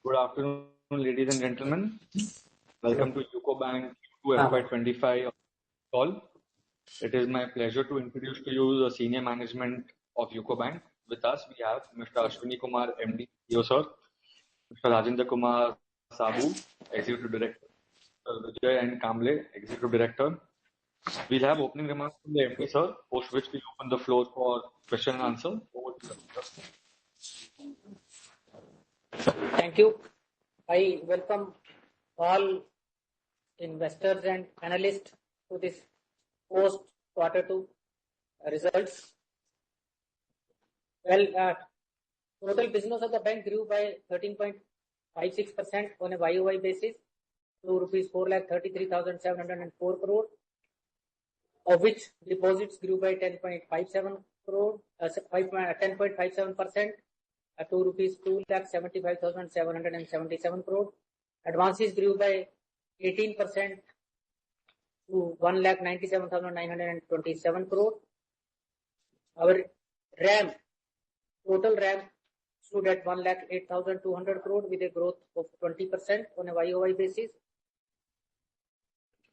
Good afternoon, ladies and gentlemen. Welcome to UCOBANK Q2FY25 call. It is my pleasure to introduce to you the senior management of UCOBANK. With us, we have Mr. Ashwini Kumar, MD, CEO, sir, Mr. Rajendra Kumar Sabu, Executive Director, Mr. Vijay and Kamble, Executive Director. We'll have opening remarks from the MD, sir, post which we'll open the floor for question and answer. Over to you, sir. Thank you. I welcome all investors and analysts to this post Q2 results. Well, total business of the bank grew by 13.56% on a YOY basis to rupees 4,33,704 crore, of which deposits grew by 10.57%. To rupees 2,75,777 crore. Advances grew by 18% to 1,97,927 crore. Our RAM, total RAM stood at 1,08,200 crore with a growth of 20% on a YOY basis.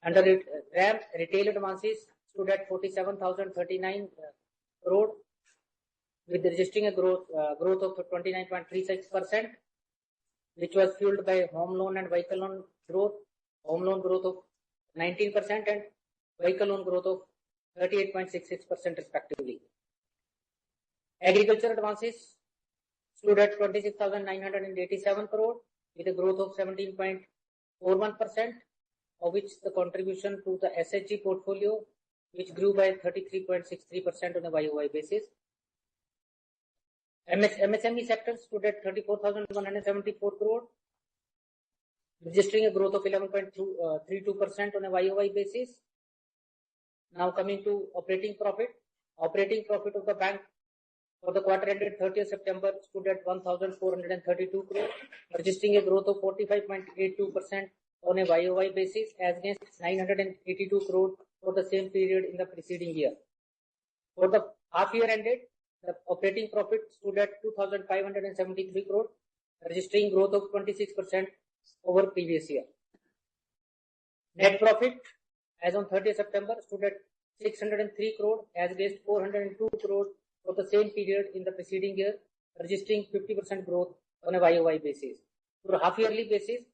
Under it, RAM retail advances stood at 47,039 crore with registering a growth of 29.36%, which was fueled by home loan and vehicle loan growth. Home loan growth of 19% and vehicle loan growth of 38.66% respectively. Agriculture advances stood at 26,987 crore with a growth of 17.41%, of which the contribution to the SHG portfolio, which grew by 33.63% on a YOY basis. MSME sector stood at 34,174 crore, registering a growth of 11.32% on a YOY basis. Now coming to operating profit. Operating profit of the bank for the quarter ended 30th September stood at 1,432 crore, registering a growth of 45.82% on a YOY basis as against 982 crore for the same period in the preceding year. For the half year ended, the operating profit stood at 2,573 crore, registering growth of 26% over previous year. Net profit as on 30th September stood at 603 crore as against 402 crore for the same period in the preceding year, registering 50% growth on a YOY basis. For a half yearly basis,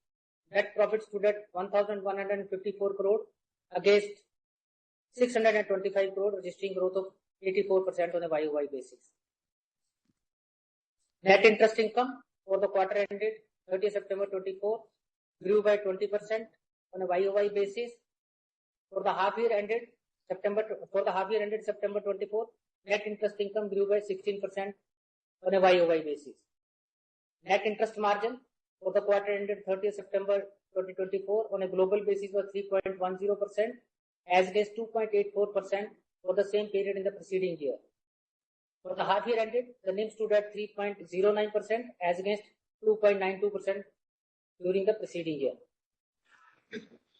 net profit stood at 1,154 crore against 625 crore, registering growth of 84% on a YOY basis. Net interest income for the quarter ended 30th September 24 grew by 20% on a YOY basis. For the half year ended September 24, net interest income grew by 16% on a YOY basis. Net interest margin for the quarter ended 30th September 2024 on a global basis was 3.10% as against 2.84% for the same period in the preceding year. For the half year ended, the NIM stood at 3.09% as against 2.92% during the preceding year.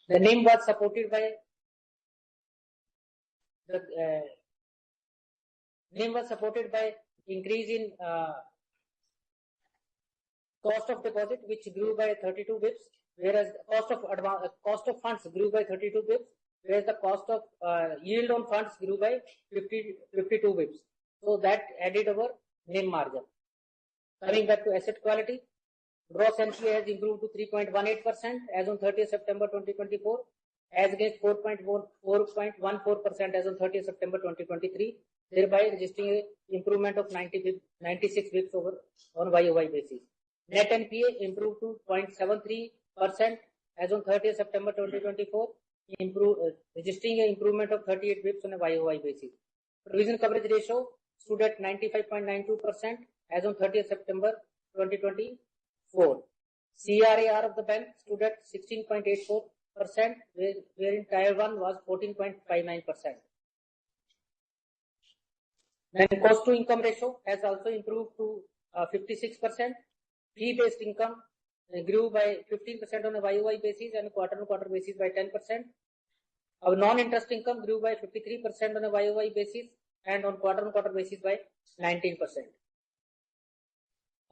The NIM was supported by increase in cost of deposit, which grew by 32 bps, whereas cost of funds grew by 32 bps, whereas the cost of yield on funds grew by 52 bps. So that added our NIM margin. Coming back to asset quality, gross NPA has improved to 3.18% as on 30th September 2024, as against 4.14% as on 30th September 2023, thereby registering an improvement of 96 bps over on YOY basis. Net NPA improved to 0.73% as on 30th September 2024, registering an improvement of 38 bps on a YOY basis. Provision coverage ratio stood at 95.92% as on 30th September 2024. CRAR of the bank stood at 16.84%, wherein Tier 1 was 14.59%. Then cost to income ratio has also improved to 56%. Fee-based income grew by 15% on a YOY basis and quarter-on-quarter basis by 10%. Our non-interest income grew by 53% on a YOY basis and on quarter-on-quarter basis by 19%.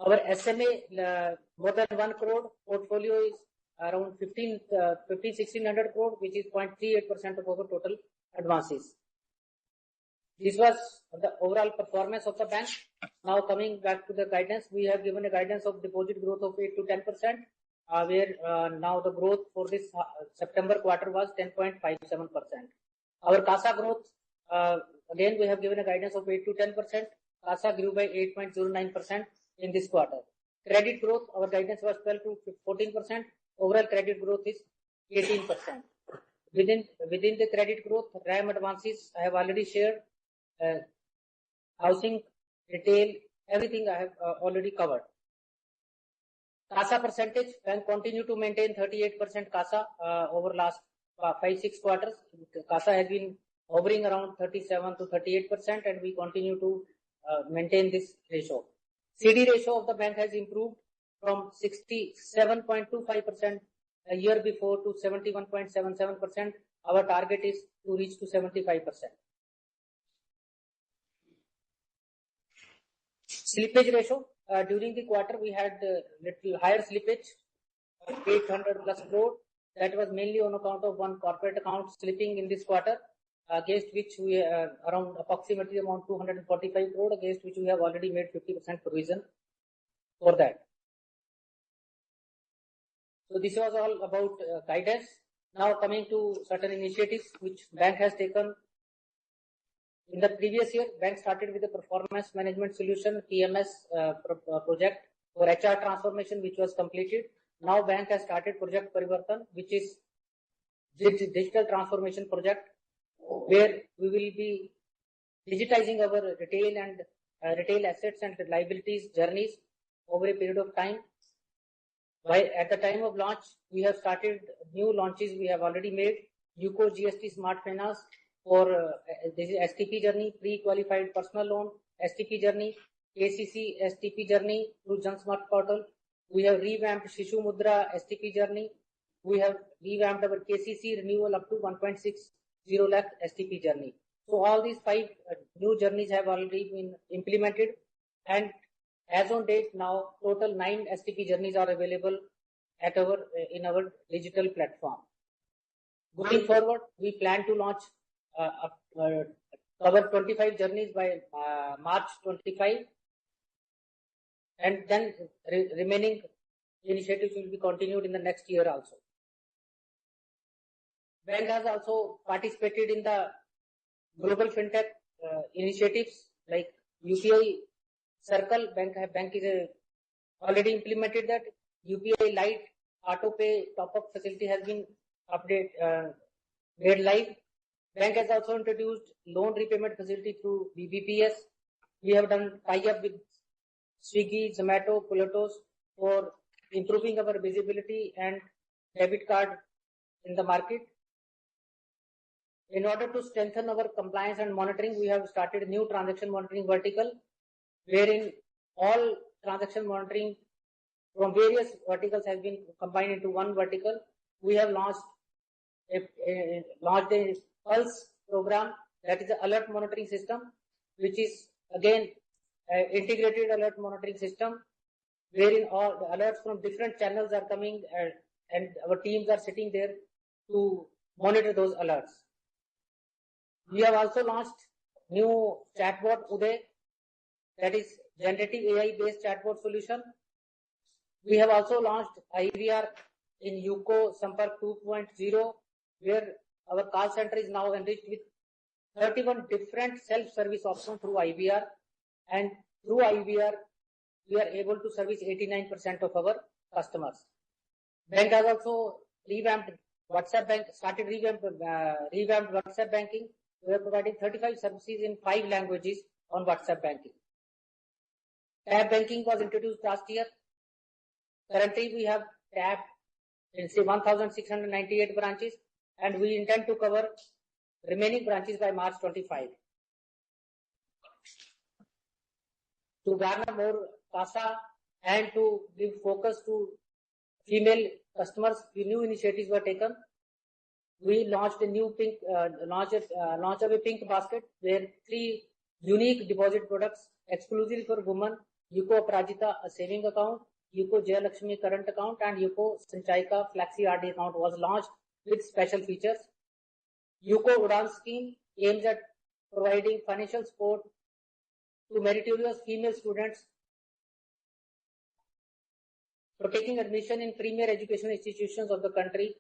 Our SMA more than 1 crore portfolio is around 1600 crore, which is 0.38% of our total advances. This was the overall performance of the bank. Now coming back to the guidance, we have given a guidance of deposit growth of 8 to 10%, where now the growth for this September quarter was 10.57%. Our CASA growth, again we have given a guidance of 8 to 10%. CASA grew by 8.09% in this quarter. Credit growth, our guidance was 12 to 14%. Overall credit growth is 18%. Within the credit growth, RAM advances I have already shared. Housing, retail, everything I have already covered. CASA percentage, bank continue to maintain 38% CASA over last 5-6 quarters. CASA has been hovering around 37 to 38%, and we continue to maintain this ratio. CD ratio of the bank has improved from 67.25% a year before to 71.77%. Our target is to reach to 75%. Slippage ratio, during the quarter we had little higher slippage, 800 plus crore. That was mainly on account of one corporate account slipping in this quarter, against which we around approximately around 245 crore, against which we have already made 50% provision for that. So this was all about guidance. Now coming to certain initiatives which bank has taken. In the previous year, bank started with the performance management solution PMS project for HR transformation, which was completed. Now bank has started project Parivartan, which is digital transformation project, where we will be digitizing our retail and retail assets and liabilities journeys over a period of time. While at the time of launch, we have started new launches we have already made. UCO GST Smart Finance for this is STP journey, pre-qualified personal loan, STP journey, KCC STP journey through Jan Smart portal. We have revamped Shishu Mudra STP journey. We have revamped our KCC renewal up to 1.60 lakh STP journey. So all these 5 new journeys have already been implemented, and as on date now total 9 STP journeys are available at in our digital platform. Going forward, we plan to launch cover 25 journeys by March 25, and then remaining initiatives will be continued in the next year also. Bank has also participated in the global fintech initiatives like UPI Circle. Bank is already implemented that. UPI Lite auto pay top up facility has been made live. Bank has also introduced loan repayment facility through BBPS. We have done tie-up with Swiggy, Zomato, Pilatos for improving our visibility and debit card in the market. In order to strengthen our compliance and monitoring, we have started a new transaction monitoring vertical, wherein all transaction monitoring from various verticals has been combined into one vertical. We have launched a Pulse program, that is the alert monitoring system, which is again integrated alert monitoring system, wherein all the alerts from different channels are coming, and our teams are sitting there to monitor those alerts. We have also launched new chatbot Uday, that is generative AI based chatbot solution. We have also launched IVR in UCO Sampark 2.0, where our call center is now enriched with 31 different self-service options through IVR, and through IVR we are able to service 89% of our customers. Bank has also revamped WhatsApp bank, revamped WhatsApp banking. We are providing 35 services in 5 languages on WhatsApp banking. Tab banking was introduced last year. Currently we have tab in 1,698 branches, and we intend to cover remaining branches by March 25. To garner more CASA and to give focus to female customers, the new initiatives were taken. We launched a new launch of a pink basket, where 3 unique deposit products exclusively for women UCO Prajita, a saving account, UCO Jayalakshmi current account, and UCO Sanchayika Flexi RD account was launched with special features. UCO Udan scheme aims at providing financial support to meritorious female students for taking admission in premier educational institutions of the country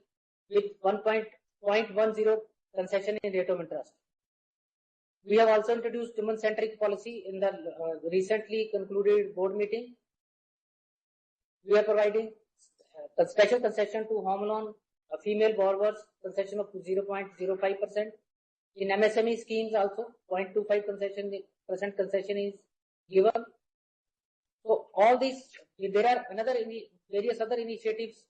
with 1.10 concession in rate of interest. We have also introduced women-centric policy in the recently concluded board meeting. We are providing a special concession to home loan female borrowers, concession of 0.05%. In MSME schemes also, 0.25% concession is given. So all these, there are various other initiatives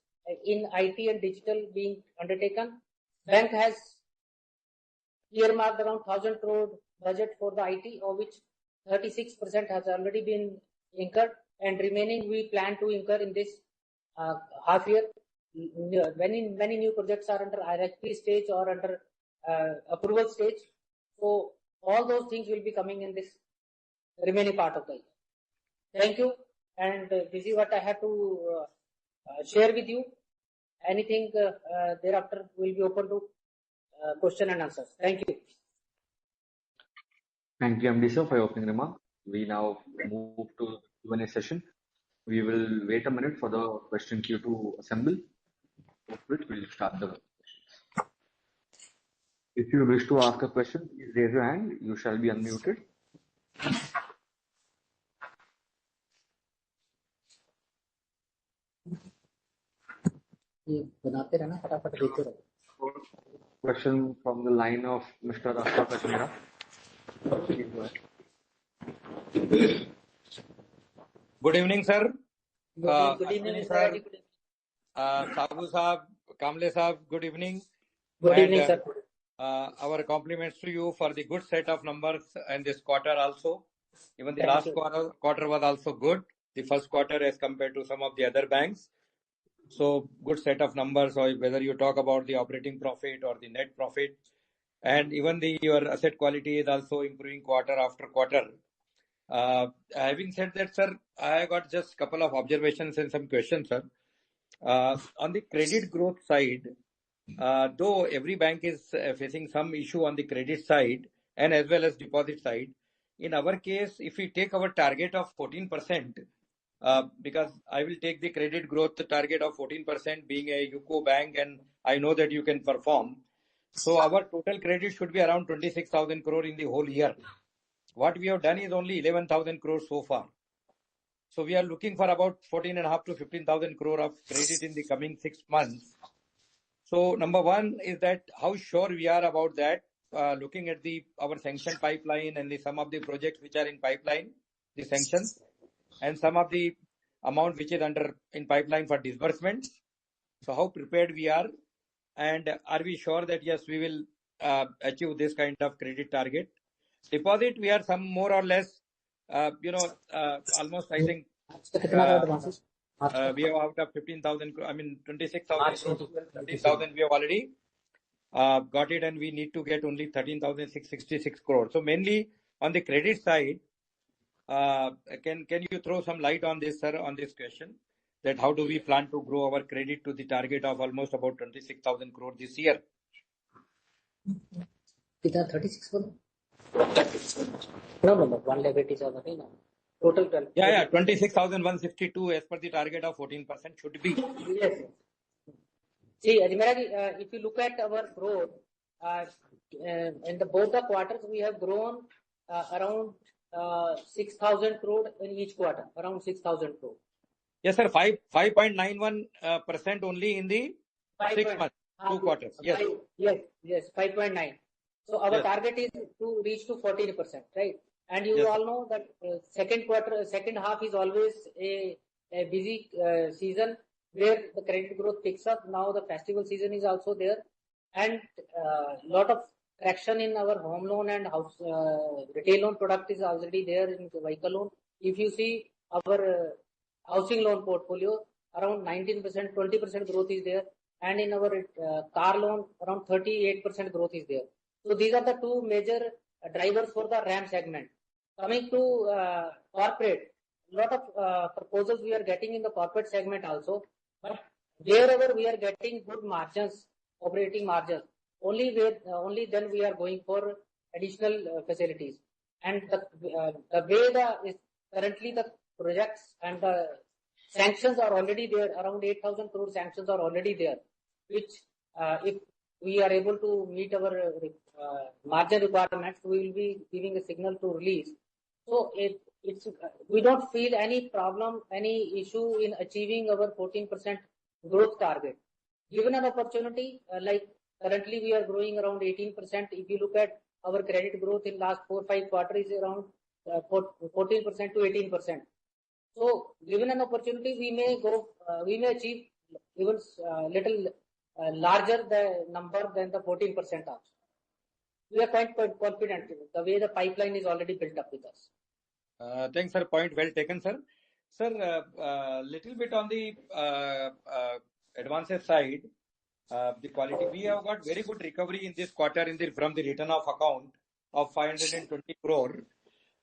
in IT and digital being undertaken. Bank has earmarked around 1,000 crore budget for the IT, of which 36% has already been incurred, and remaining we plan to incur in this half year. Many new projects are under RFP stage or under approval stage. So all those things will be coming in this remaining part of the year. Thank you, and this is what I have to share with you. Anything thereafter will be open to question and answers. Thank you. Thank you, MD sir, for your opening remark. We now move to Q&A session. We will wait a minute for the question queue to assemble. After which we'll start the questions. If you wish to ask a question, please raise your hand. You shall be unmuted. Question from the line of Mr. Ashok Ajmera. Good evening, sir. Good evening, sir. Sabu Saab, Kamble Saab, good evening. Good evening, sir. Our compliments to you for the good set of numbers and this quarter also. Even the Thank last you. quarter was also good. The first quarter as compared to some of the other banks. So good set of numbers, or whether you talk about the operating profit or the net profit, and even your asset quality is also improving quarter after quarter. Having said that, sir, I got just a couple of observations and some questions, sir. On the credit growth side, though every bank is facing some issue on the credit side and as well as deposit side, in our case, if we take our target of 14%, because I will take the credit growth target of 14% being a UCO bank, and I know that you can perform. So our total credit should be around 26,000 crore in the whole year. What we have done is only 11,000 crore so far. So we are looking for about 14.5 to 15,000 crore of credit in the coming 6 months. So number one is that how sure we are about that, looking at our sanction pipeline and some of the projects which are in pipeline, the sanctions, and some of the amount which is in pipeline for disbursement. So how prepared we are, and are we sure that yes, we will achieve this kind of credit target? Deposit, we are some more or less, almost I think we have out of 15,000, 26,000, 30,000 we have already got it, and we need to get only 13,666 crore. So mainly on the credit side, can you throw some light on this, sir, on this question, that how do we plan to grow our credit to the target of almost about 26,000 crore this year? 36 No, 187 total. Yeah, 26,162 as per the target of 14% should be. Yes. See, Ajmera, if you look at our growth, in both the quarters, we have grown around 6,000 crore in each quarter, around 6,000 crore. Yes, sir, 5.91% only in the 6 months, 2 quarters. Yes. Yes, 5.9. So our target is to reach to 14%, right? And you all know that second half is always a busy season where the credit growth picks up. Now the festival season is also there, and lot of traction in our home loan and house retail loan product is already there in the vehicle loan. If you see our housing loan portfolio, around 19%, 20% growth is there, and in our car loan, around 38% growth is there. So these are the two major drivers for the RAM segment. Coming to corporate, lot of proposals we are getting in the corporate segment also, but wherever we are getting good margins, operating margins, only then we are going for additional facilities. And the way currently the projects and the sanctions are already there, around 8,000 crore sanctions are already there, which if we are able to meet our margin requirements, we will be giving a signal to release. So we don't feel any problem, any issue in achieving our 14% growth target. Given an opportunity, like currently we are growing around 18%. If you look at our credit growth in last 4-5 quarters is around 14% to 18%. So given an opportunity, we may achieve even little larger the number than the 14% also. We are quite confident the way the pipeline is already built up with us. Thanks, sir. Point well taken, sir. Sir, little bit on the advances side, the quality. We have got very good recovery in this quarter from the return of account of 520 crore.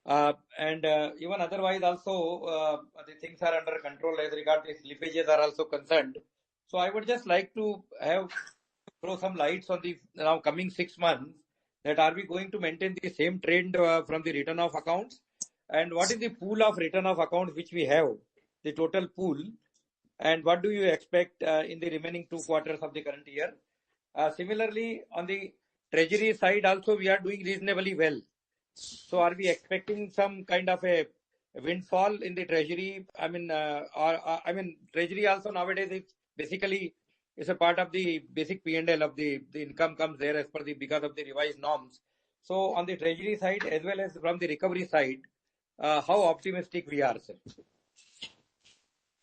And even otherwise also, the things are under control as regards the slippages are also concerned. So I would just like to throw some lights on the now coming 6 months, that are we going to maintain the same trend from the return of accounts? And what is the pool of return of accounts which we have, the total pool? And what do you expect in the remaining 2 quarters of the current year? Similarly, on the treasury side also, we are doing reasonably well. So are we expecting some kind of a windfall in the treasury? I mean, treasury also nowadays is basically is a part of the basic P&L of the income comes there as per because of the revised norms. So on the treasury side as well as from the recovery side, how optimistic we are, sir?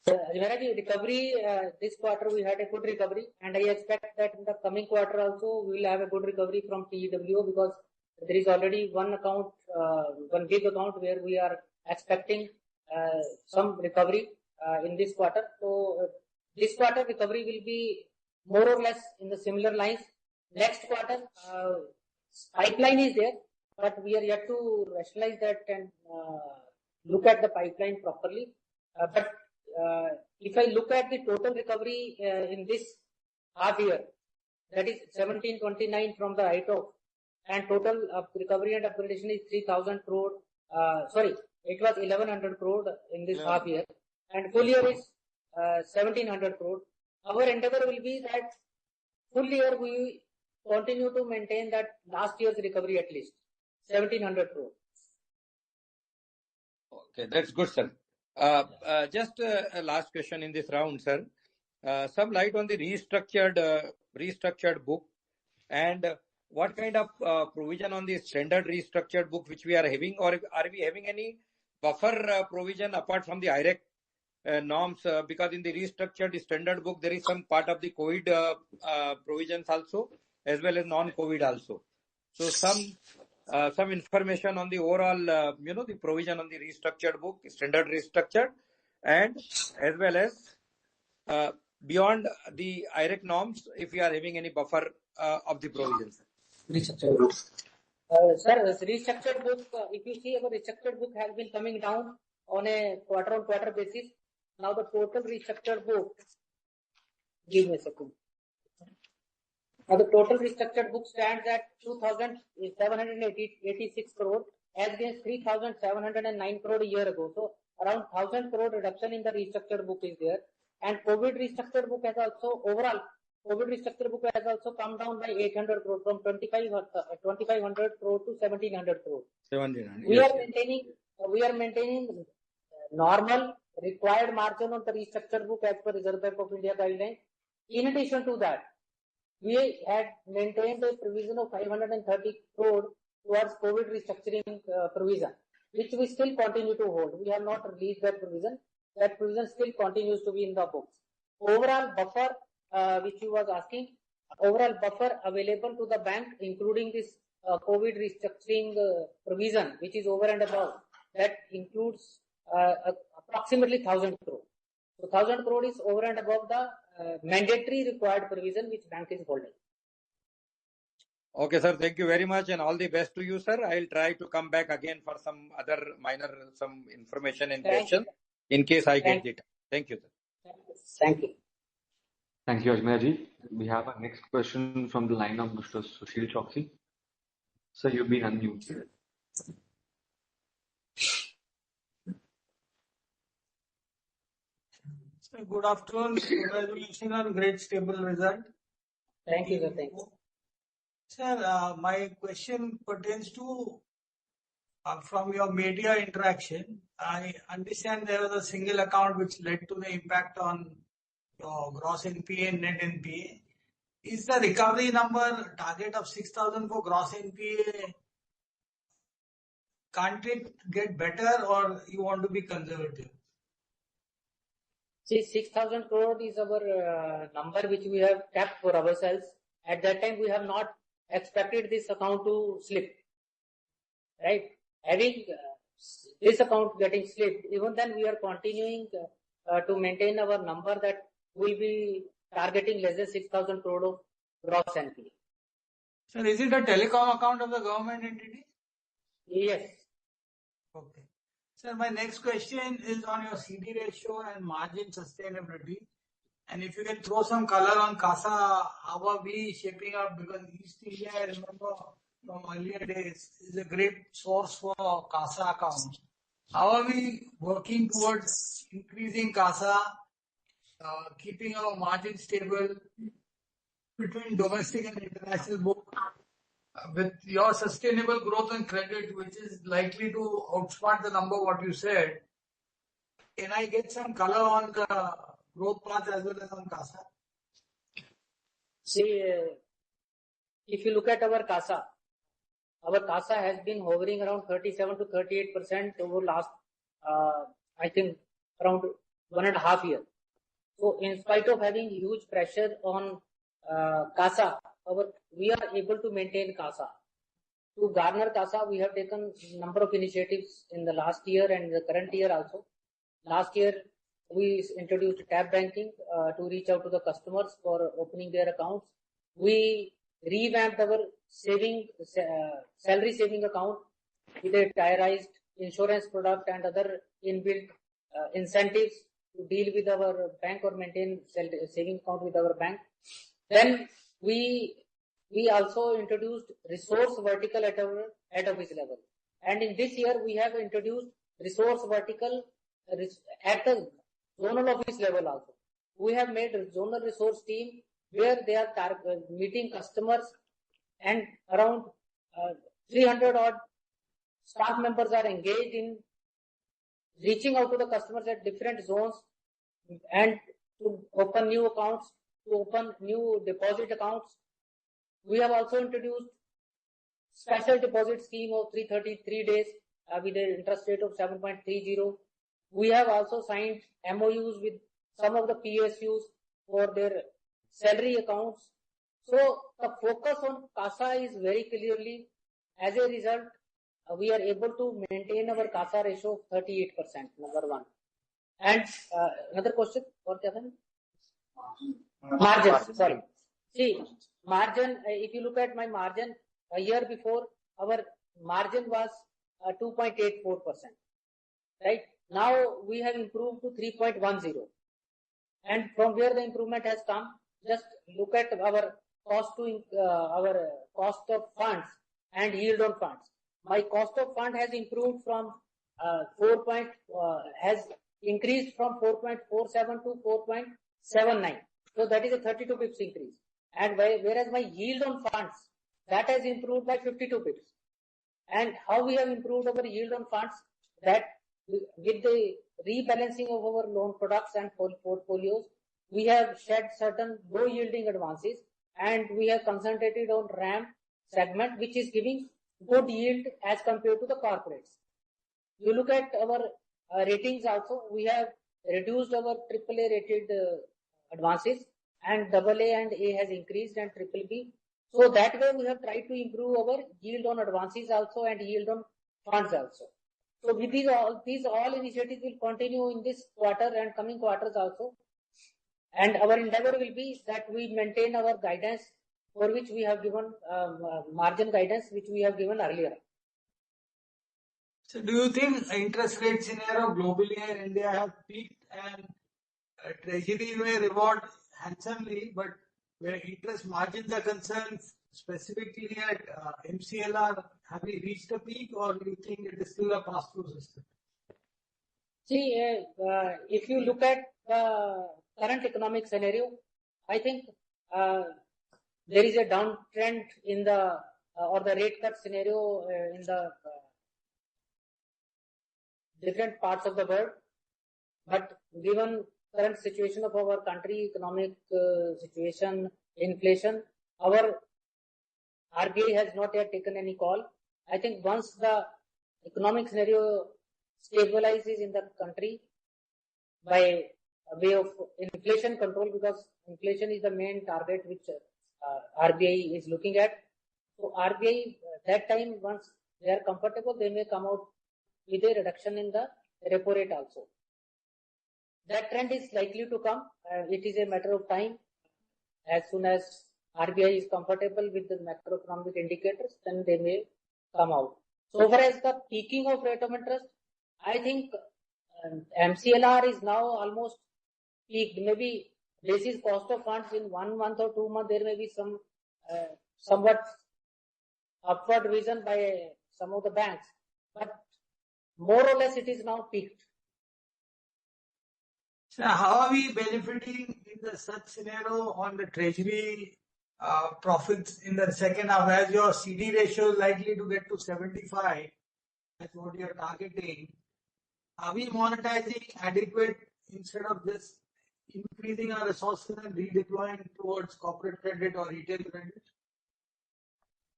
Recovery, this quarter we had a good recovery, and I expect that in the coming quarter also we will have a good recovery from TEWO, because there is already one account, one big account where we are expecting some recovery in this quarter. So this quarter recovery will be more or less in the similar lines. Next quarter, pipeline is there, but we are yet to rationalize that and look at the pipeline properly. But if I look at the total recovery in this half year, that is 1729 from the write-off, and total recovery and upgradation is 3,000 crore. Sorry, it was 1,100 crore in this half year, and full year is 1,700 crore. Our endeavor will be that full year we continue to maintain that last year's recovery at least 1,700 crore. Okay, that's good, sir. Just a last question in this round, sir. Some light on the restructured book, and what kind of provision on the standard restructured book which we are having, or are we having any buffer provision apart from the IRAC norms? Because in the restructured standard book there is some part of the COVID provisions also, as well as non-COVID also. So some information on the overall, the provision on the restructured book, standard restructured, and as well as beyond the IRAC norms, if we are having any buffer of the provisions. Restructured book. Sir, restructured book, if you see, our restructured book has been coming down on a quarter-on-quarter basis. Now the total restructured book, give me a second. Now the total restructured book stands at 2,786 crore as against 3,709 crore a year ago. So around 1,000 crore reduction in the restructured book is there. And COVID restructured book has also, overall, COVID restructured book has also come down by 800 crore from 2,500 crore to 1,700 crore. 1,700. We are maintaining normal required margin on the restructured book as per Reserve Bank of India guidelines. In addition to that, we had maintained a provision of 530 crore towards COVID restructuring provision, which we still continue to hold. We have not released that provision. That provision still continues to be in the books. Overall buffer, which you was asking, overall buffer available to the bank, including this COVID restructuring provision, which is over and above, that includes approximately 1,000 crore. So 1,000 crore is over and above the mandatory required provision which bank is holding. Okay, sir. Thank you very much and all the best to you, sir. I'll try to come back again for some other some information and Thank you. questions in case I get Thank the time. Thank you, sir. Thank you. Thank you, Ajmer ji. We have our next question from the line of Mr. Sushil Choksi. Sir, you've been unmuted. Sir, good afternoon. Congratulations on great stable result. Thank you, sir. Thank you. Sir, my question pertains to from your media interaction. I understand there was a single account which led to the impact on your gross NPA and net NPA. Is the recovery number target of 6,000 for gross NPA? Can't it get better, or you want to be conservative? See, 6,000 crore is our number which we have kept for ourselves. At that time, we have not expected this account to slip. Right? Having this account getting slipped, even then we are continuing to maintain our number that will be targeting less than 6,000 crore of gross NPA. Sir, is it a telecom account of the government entity? Yes. Okay. Sir, my next question is on your CD ratio and margin sustainability. And if you can throw some color on CASA, how are we shaping up? Because East India, I remember from earlier days, is a great source for CASA accounts. How are we working towards increasing CASA, keeping our margin stable between domestic and international book? With your sustainable growth and credit, which is likely to outsmart the number what you said, can I get some color on the growth path as well as on CASA? See, if you look at our CASA has been hovering around 37 to 38% over last, I think, around 1.5 years. So, in spite of having huge pressure on CASA, we are able to maintain CASA. To garner CASA, we have taken a number of initiatives in the last year and the current year also. Last year, we introduced tab banking to reach out to the customers for opening their accounts. We revamped our salary saving account with a tierized insurance product and other inbuilt incentives to deal with our bank or maintain saving account with our bank. Then we also introduced resource vertical at office level. And in this year, we have introduced resource vertical at the zonal office level also. We have made a zonal resource team where they are meeting customers, and around 300 odd staff members are engaged in reaching out to the customers at different zones and to open new accounts, to open new deposit accounts. We have also introduced special deposit scheme of 333 days with an interest rate of 7.30. We have also signed MOUs with some of the PSUs for their salary accounts. So the focus on CASA is very clearly, as a result, we are able to maintain our CASA ratio of 38%, number one. And another question, what happened? Margins, sorry. See, margin, if you look at my margin, a year before, our margin was 2.84%. Right? Now we have improved to 3.10. And from where the improvement has come, just look at our cost of funds and yield on funds. My cost of fund has improved from has increased from 4.47 to 4.79. So that is a 32 pips increase. And whereas my yield on funds, that has improved by 52 pips. And how we have improved our yield on funds? That with the rebalancing of our loan products and portfolios, we have shed certain low yielding advances, and we have concentrated on RAM segment, which is giving good yield as compared to the corporates. You look at our ratings also, we have reduced our AAA rated advances, and AA and A has increased, and BBB. So that way we have tried to improve our yield on advances also and yield on funds also. So with these all initiatives will continue in this quarter and coming quarters also. And our endeavor will be that we maintain our guidance for which we have given margin guidance, which we have given earlier. So do you think interest rate scenario globally and India have peaked and treasury may reward handsomely, but where interest margins are concerned, specifically at MCLR, have we reached a peak or do you think it is still a pass-through system? See, if you look at the current economic scenario, I think there is a downtrend in the or the rate cut scenario in the different parts of the world. But given current situation of our country, economic situation, inflation, our RBI has not yet taken any call. I think once the economic scenario stabilizes in the country by way of inflation control, because inflation is the main target which RBI is looking at. So RBI, that time, once they are comfortable, they may come out with a reduction in the repo rate also. That trend is likely to come. It is a matter of time. As soon as RBI is comfortable with the macroeconomic indicators, then they may come out. So far as the peaking of rate of interest, I think MCLR is now almost peaked. Maybe basis cost of funds in 1 month or 2 months, there may be some somewhat upward revision by some of the banks, but more or less it is now peaked. So how are we benefiting in the such scenario on the treasury profits in the second half, as your CD ratio is likely to get to 75, that's what you're targeting? Are we monetizing adequate instead of just increasing our resources and redeploying towards corporate credit or retail credit?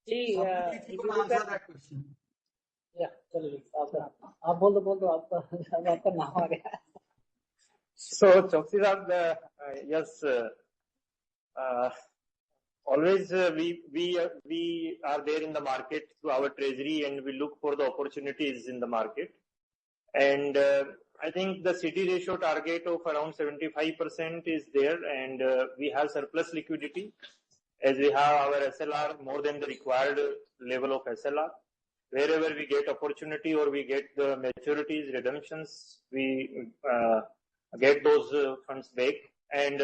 See, if you could answer that question. Yeah, चलिए आप बोल दो आपका नाम आ गया. So, Choksi Saab, yes, always we are there in the market through our treasury and we look for the opportunities in the market. And I think the CD ratio target of around 75% is there, and we have surplus liquidity as we have our SLR more than the required level of SLR. Wherever we get opportunity or we get the maturities, redemptions, we get those funds back, and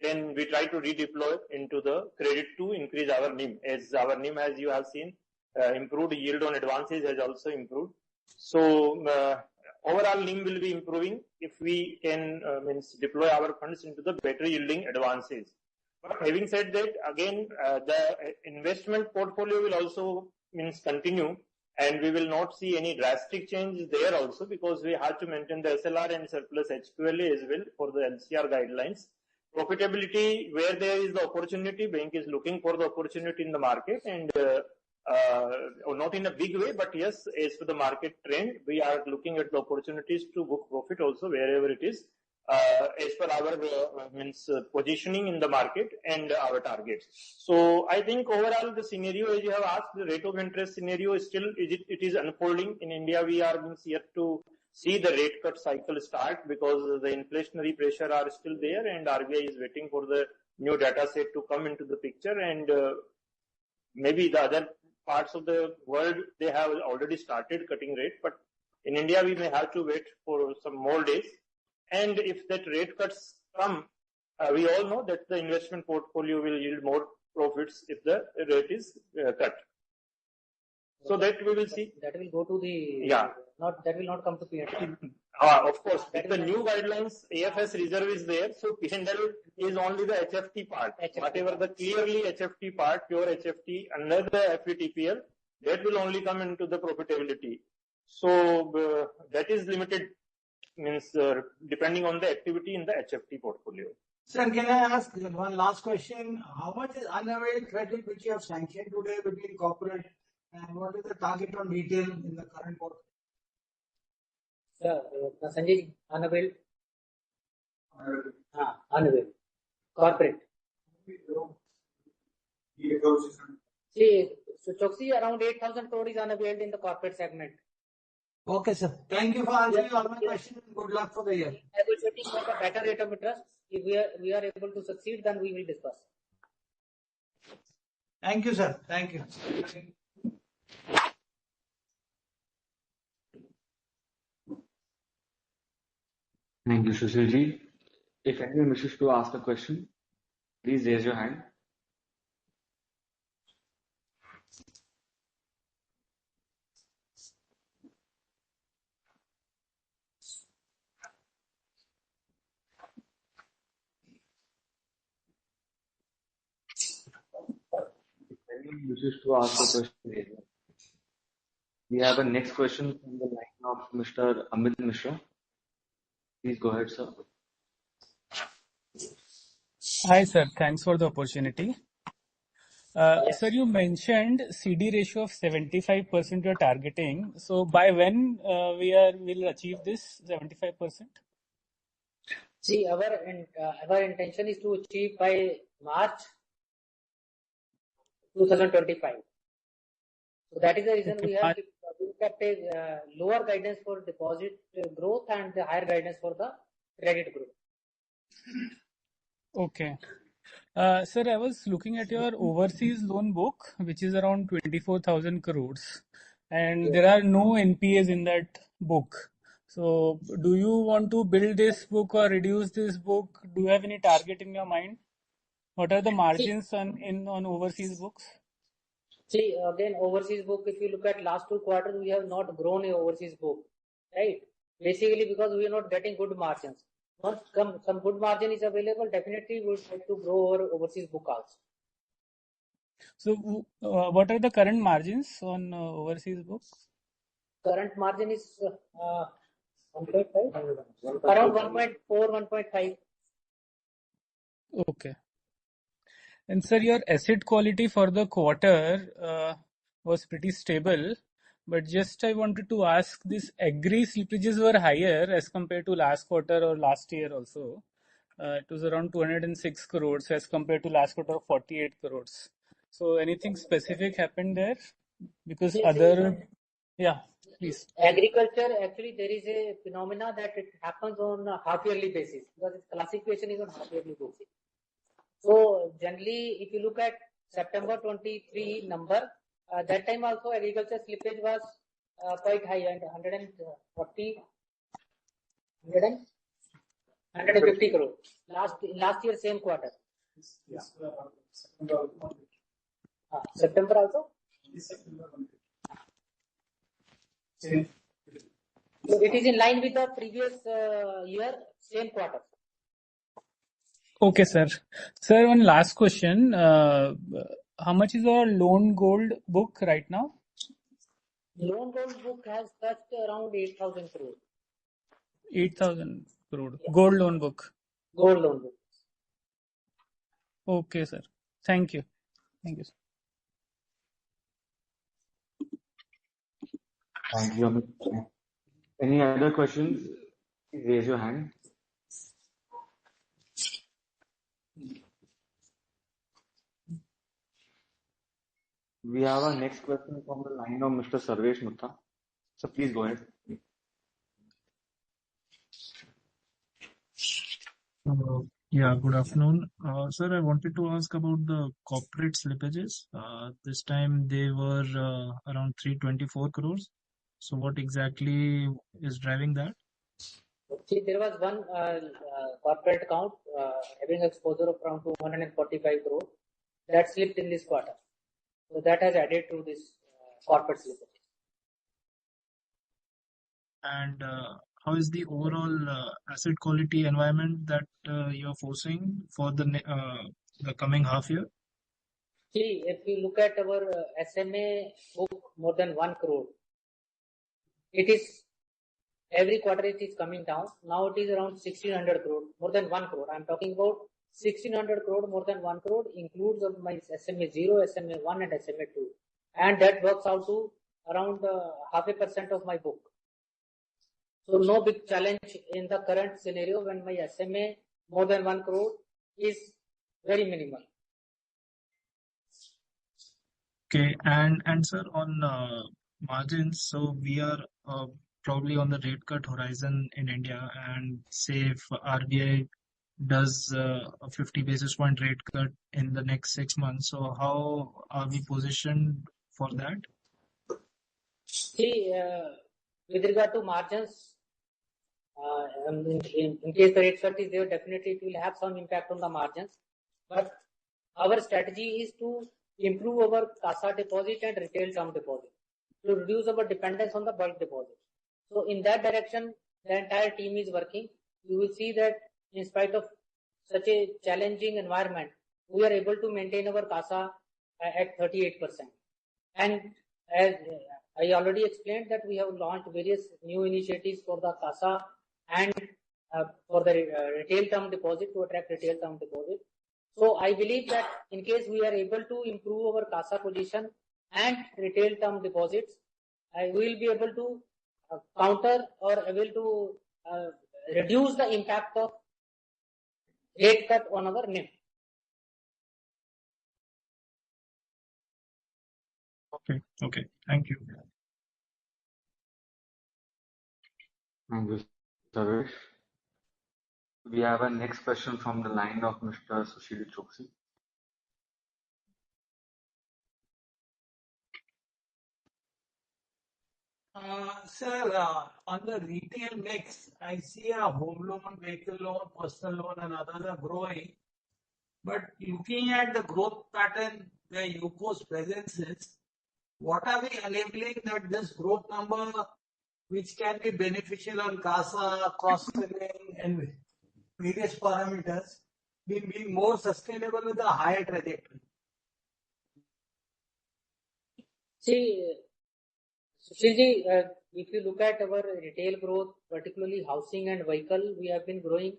then we try to redeploy into the credit to increase our NIM. As our NIM, as you have seen, improved yield on advances has also improved. So overall NIM will be improving if we can deploy our funds into the better yielding advances. But having said that, again, the investment portfolio will also continue, and we will not see any drastic change there also, because we have to maintain the SLR and surplus HQLA as well for the LCR guidelines. Profitability, where there is the opportunity, bank is looking for the opportunity in the market, and not in a big way, but yes, as for the market trend, we are looking at the opportunities to book profit also wherever it is, as per our positioning in the market and our targets. So I think overall the scenario, as you have asked, the rate of interest scenario is still it is unfolding in India. We are yet to see the rate cut cycle start, because the inflationary pressure are still there, and RBI is waiting for the new data set to come into the picture, and maybe the other parts of the world, they have already started cutting rate, but in India we may have to wait for some more days. And if that rate cuts come, we all know that the investment portfolio will yield more profits if the rate is cut. So that we will see. That will go to the that will not come to P&L. Of course, with the new guidelines, AFS reserve is there, so P&L is only the HFT part. Whatever the clearly HFT part, pure HFT under the FVTPL, that will only come into the profitability. So that is limited, depending on the activity in the HFT portfolio. Sir, can I ask one last question? How much is unavailed credit which you have sanctioned today between corporate, and what is the target on retail in the current quarter? Sir, Sanjay, unavailed. Unavailed. Corporate. See, so Choksi, around 8,000 crore is unavailed in the corporate segment. Okay, sir. Thank you for answering all my questions. Good luck for the year. Negotiating for a better rate of interest. If we are able to succeed, then we will discuss. Thank you, sir. Thank you. Thank you, Sushilji. If anyone wishes to ask a question, please raise your hand. If anyone wishes to ask a question, raise your hand. We have a next question from the line of Mr. Amit Mishra. Please go ahead, sir. Hi, sir. Thanks for the opportunity. Yes. Sir, you mentioned CD ratio of 75% you're targeting. So by when we'll achieve this 75%? See, our intention is to achieve by March 2025. So that is the reason Okay, we have kept a lower guidance for deposit growth and the higher guidance for the credit growth. Okay. Sir, I was looking at your overseas loan book, which is around 24,000 crores, and there are no NPAs in that book. So, do you want to build this book or reduce this book? Do you have any target in your mind? What are the margins on overseas books? See, again, overseas book, if you look at last 2 quarters, we have not grown a overseas book, right? Basically because we are not getting good margins. Once some good margin is available, definitely we would like to grow our overseas book also. So, what are the current margins on overseas books? Current margin is 1.5, around 1.4, 1.5. Okay. And sir, your asset quality for the quarter was pretty stable, but just I wanted to ask, this agri slippages were higher as compared to last quarter or last year also. It was around 206 crores as compared to last quarter of 48 crores. So anything specific happened there? Because yeah, please. Agriculture, actually there is a phenomena that it happens on a half-yearly basis because its classification is on half-yearly basis. So generally, if you look at September 23 number, that time also agriculture slippage was quite high, and 150 crore. Last year same quarter. September also. So it is in line with the previous year same quarter. Okay, sir. Sir, one last question. How much is our loan gold book right now? Loan gold book has touched around 8,000 crore. 8,000 crore. Gold loan book. Gold loan book. Okay, sir. Thank you. Thank you, sir. Thank you, Amit. Any other questions? Please raise your hand. We have our next question from the line of Mr. Sarvesh Mutta. So please go ahead. Yeah, good afternoon. Sir, I wanted to ask about the corporate slippages. This time they were around 324 crores. So what exactly is driving that? See, there was one corporate account having exposure of around 245 crore that slipped in this quarter. So that has added to this corporate slippage. And how is the overall asset quality environment that you're foreseeing for the coming half year? See, if you look at our SMA book more than 1 crore, it is every quarter it is coming down. Now it is around 1600 crore, more than 1 crore. I'm talking about 1600 crore, more than 1 crore includes of my SMA 0, SMA 1 and SMA 2. And that works out to around 0.5% of my book. So no big challenge in the current scenario when my SMA more than 1 crore is very minimal. Okay, and sir, on margins, so we are probably on the rate cut horizon in India, and say if RBI does a 50 basis point rate cut in the next 6 months. So how are we positioned for that? See, with regard to margins, in case the rate cut is there, definitely it will have some impact on the margins. But our strategy is to improve our CASA deposit and retail term deposit to reduce our dependence on the bulk deposit. So in that direction, the entire team is working. You will see that in spite of such a challenging environment, we are able to maintain our CASA at 38%. And as I already explained that we have launched various new initiatives for the CASA and for the retail term deposit to attract retail term deposit. So I believe that in case we are able to improve our CASA position and retail term deposits, we will be able to counter or able to reduce the impact of rate cut on our NIM. Okay. Thank you. Thank you, Savesh. We have a next question from the line of Mr. Sushil Choksi. Sir, on the retail mix, I see a home loan, vehicle loan, personal loan, and others are growing. But looking at the growth pattern where UCO's presence is, what are we enabling that this growth number, which can be beneficial on CASA, cross-selling, and various parameters, be more sustainable with a higher trajectory? See, Sushilji, if you look at our retail growth, particularly housing and vehicle, we have been growing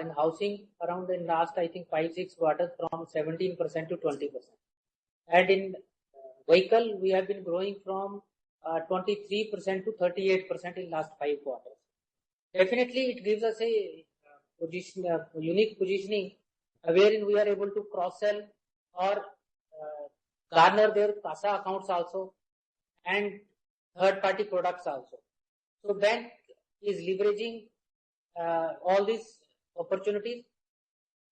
in housing around in last, I think, 5-6 quarters from 17% to 20%. And in vehicle, we have been growing from 23% to 38% in last 5 quarters. Definitely, it gives us a unique positioning wherein we are able to cross-sell or garner their CASA accounts also and third-party products also. So bank is leveraging all these opportunities.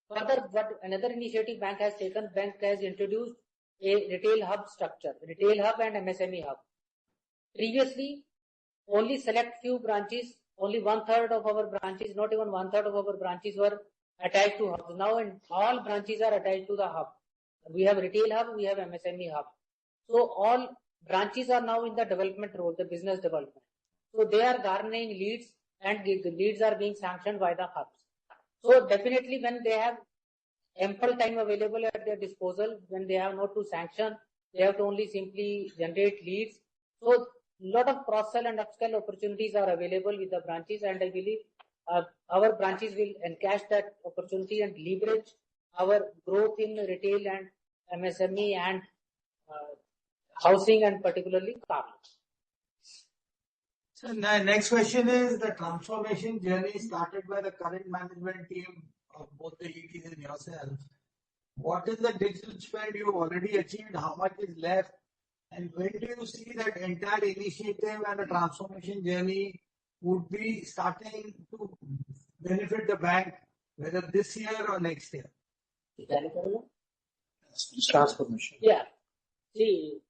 Further, what another initiative bank has taken, bank has introduced a retail hub structure, retail hub and MSME hub. Previously, only select few branches, only 1/3 of our branches, not even 1/3 of our branches were attached to hubs. Now, and all branches are attached to the hub. We have retail hub, we have MSME hub. So all branches are now in the development role, the business development. So they are garnering leads and the leads are being sanctioned by the hubs. So definitely when they have ample time available at their disposal, when they have not to sanction, they have to only simply generate leads. So lot of cross-sell and upsell opportunities are available with the branches, and I believe our branches will encash that opportunity and leverage our growth in retail and MSME and housing and particularly car loans. So next question is the transformation journey started by the current management team of both the EDs and yourself. What is the digital spend you already achieved? How much is left? And when do you see that entire initiative and the transformation journey would be starting to benefit the bank, whether this year or next year? Transformation. Yeah. See,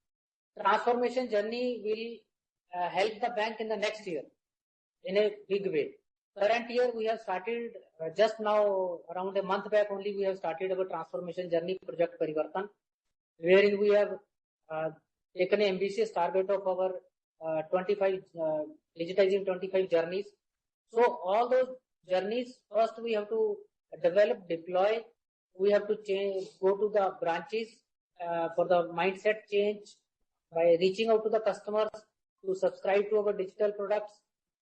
transformation journey will help the bank in the next year in a big way. Current year, we have started just now, around a month back only, we have started our transformation journey project Parivartan, wherein we have taken an ambitious target of our 25 digitizing 25 journeys. So all those journeys, first we have to develop, deploy. We have to change, go to the branches for the mindset change by reaching out to the customers to subscribe to our digital products.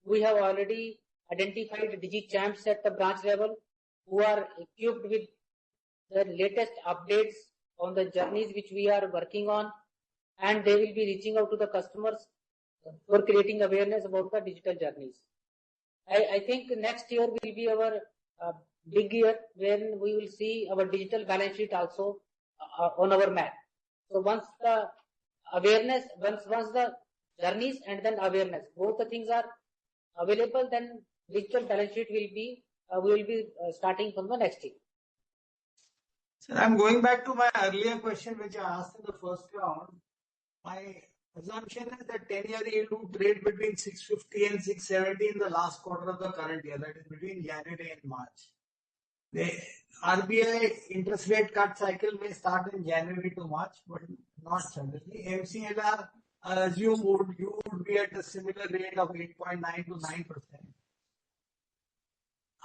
We have already identified Digi Champs at the branch level who are equipped with the latest updates on the journeys which we are working on, and they will be reaching out to the customers for creating awareness about the digital journeys. I think next year will be our big year when we will see our digital balance sheet also on our map. So once the awareness, once the journeys and then awareness, both the things are available, then digital balance sheet will be we will be starting from the next year. Sir, I'm going back to my earlier question which I asked in the first round. My assumption is that 10-year yield would trade between 650 and 670 in the last quarter of the current year, that is between January and March. The RBI interest rate cut cycle may start in January to March, but not suddenly. MCLR, I assume you would be at a similar rate of 8.9 to 9%.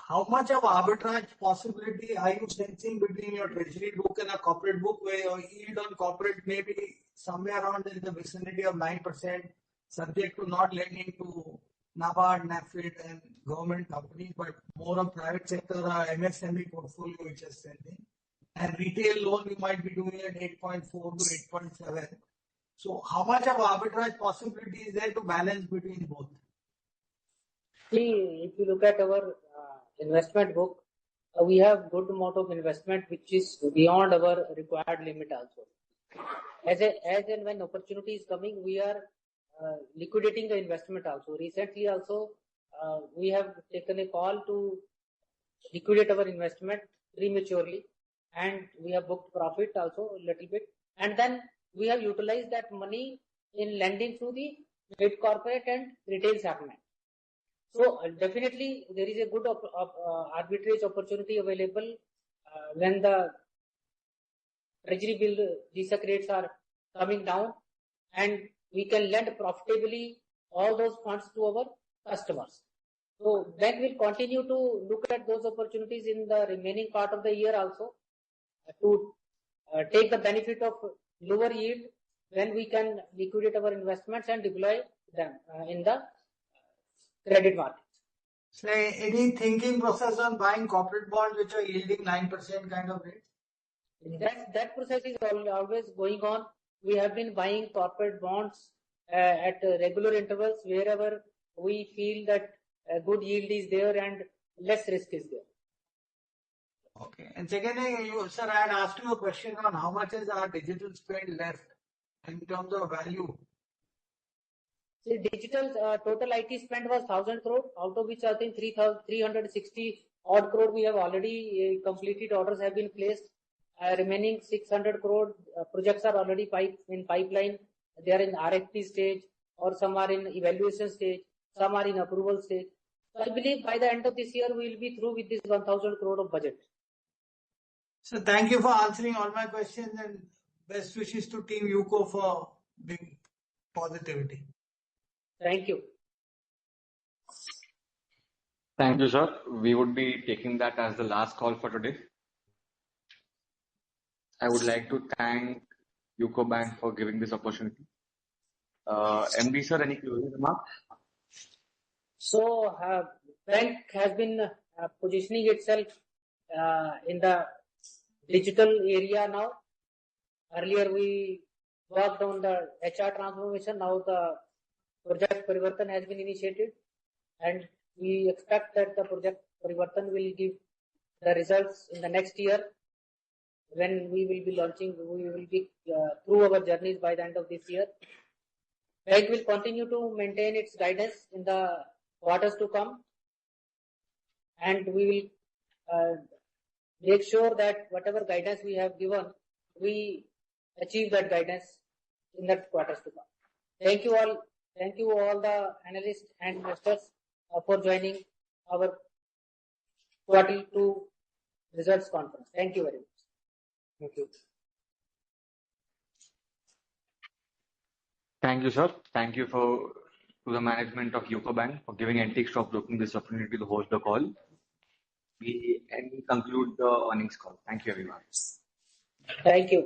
How much of arbitrage possibility are you sensing between your treasury book and a corporate book, where your yield on corporate may be somewhere around in the vicinity of 9%, subject to not lending to NABARD, NAFID and government companies, but more of private sector or MSME portfolio which is sending. And retail loan you might be doing at 8.4 to 8.7. So how much of arbitrage possibility is there to balance between both? See, if you look at our investment book, we have good amount of investment which is beyond our required limit also. As and when opportunity is coming, we are liquidating the investment also. Recently also, we have taken a call to liquidate our investment prematurely, and we have booked profit also a little bit. And then we have utilized that money in lending to the mid corporate and retail segment. So definitely there is a good arbitrage opportunity available when the treasury bill G-Sec rates are coming down, and we can lend profitably all those funds to our customers. So bank will continue to look at those opportunities in the remaining part of the year also to take the benefit of lower yield when we can liquidate our investments and deploy them in the credit market. So any thinking process on buying corporate bonds which are yielding 9% kind of rate? That process is always going on. We have been buying corporate bonds at regular intervals wherever we feel that a good yield is there and less risk is there. Okay. And secondly, sir, I had asked you a question on how much is our digital spend left in terms of value. See, digital total IT spend was 1,000 crore, out of which I think 360 odd crore we have already completed. Orders have been placed. Remaining 600 crore projects are already in pipeline. They are in RFP stage, or some are in evaluation stage, some are in approval stage. So I believe by the end of this year we will be through with this 1,000 crore of budget. So thank you for answering all my questions, and best wishes to Team UCO for big positivity. Thank you. Thank you, sir. We would be taking that as the last call for today. I would like to thank UCOBANK for giving this opportunity. MD sir, any closing remarks? So bank has been positioning itself in the digital area now. Earlier we worked on the HR transformation. Now the project Parivartan has been initiated, and we expect that the project Parivartan will give the results in the next year, when we will be launching. We will be through our journeys by the end of this year. Bank will continue to maintain its guidance in the quarters to come, and we will make sure that whatever guidance we have given, we achieve that guidance in the quarters to come. Thank you all. Thank you all the analysts and investors for joining our Q2 results conference. Thank you very much. Thank you. Thank you, sir. Thank you to the management of UCOBANK for giving Antique Stock Broking this opportunity to host the call. We conclude the earnings call. Thank you, everyone. Thank you.